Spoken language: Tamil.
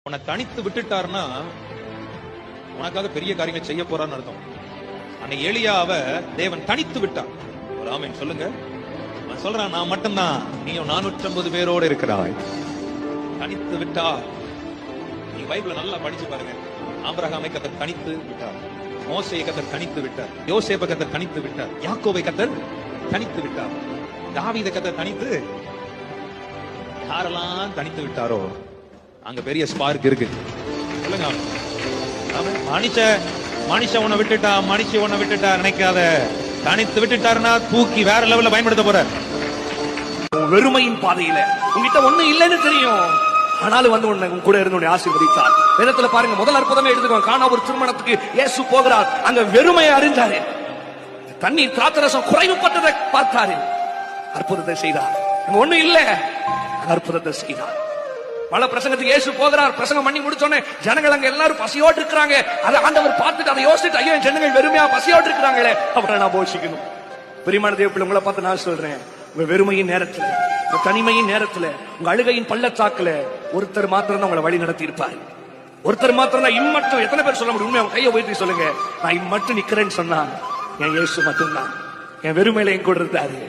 உன்னை தனித்து விட்டுட்டாருன்னா உனக்காக பெரிய காரியங்களை செய்ய போறான்னு அர்த்தம். அன்னை எலியாவ தேவன் தனித்து விட்டார். ஒரு ஆமென் சொல்லுங்க. அவன் சொல்றான், நான் மட்டும்தான், நீயும் 450 பேரோடு இருக்கிறாய். தனித்து விட்டா. நீ பைபிள நல்லா படிச்சு பாருங்க. ஆபிரகாமை கர்த்தர் தனித்து விட்டார், மோசேயை கர்த்தர் தனித்து விட்டார், யோசேப்பை கர்த்தர் தனித்து விட்டார், யாக்கோபை கர்த்தர் தனித்து விட்டார், தாவீதை கர்த்தர் தனித்து. யாரெல்லாம் தனித்து விட்டாரோ அங்க பெரிய ஸ்பார்க் இருக்கு. சொல்லுங்க. மனுஷன் உன்னை விட்டுட்டா, மனுஷன் உன்னை விட்டுட்டா நினைக்காத. தனித்து விட்டுட்டாருன்னா தூக்கி வேற லெவல்ல பயன்படுத்த போற. வெறுமையின் பாதையில உங்ககிட்ட ஒண்ணு இல்லைன்னு தெரியும், ஆனாலும் வந்து உன் கூட இருந்து உன்னை ஆசீர்வதித்தார். வேதத்துல பாருங்க, முதல் அற்புதமே எடுத்துக்கோங்க. கானா ஒரு திருமணத்துக்கு இயேசு போகிறார். அங்க வெறுமையை அறிந்தாரு, தண்ணீர் திராட்சரசம் குறைவுபட்டதை பார்த்தாரு, அற்புதத்தை செய்தார். அங்க ஒண்ணு இல்ல, அற்புதத்தை செய்தார். பல பிரசங்கத்துக்கு இயேசு போகிறார். பிரசங்கம் பண்ணி முடிச்சோன்னே ஜனங்கள் அங்க எல்லாரும் பசியோடு இருக்கிறாங்க. அதை ஆண்டவர் பார்த்துட்டு அதை யோசிச்சுட்டு, ஐயோ ஜனங்கள் வெறுமையா பசியோடு இருக்கிறாங்களே, அப்புறம் நான் போஷிக்கணும். பிரியமான தேவ பிள்ளை, உங்களை பார்த்து நான் சொல்றேன், உங்க வெறுமையின் நேரத்துல, உங்க தனிமையின் நேரத்துல, உங்க அழுகையின் பள்ளத்தாக்குல ஒருத்தர் மாத்திரம் தான் உங்களை வழி நடத்தி இருப்பாரு. ஒருத்தர் மாத்திரம் தான். இம்மட்டும் எத்தனை பேர் சொல்ல முடியும்? உண்மையை கையை உயர்த்தி சொல்லுங்க. நான் இம்மட்டும் நிக்கிறேன்னு சொன்னா என் இயேசு மட்டும்தான். என் வெறுமையில என் கூட இருந்தாரு.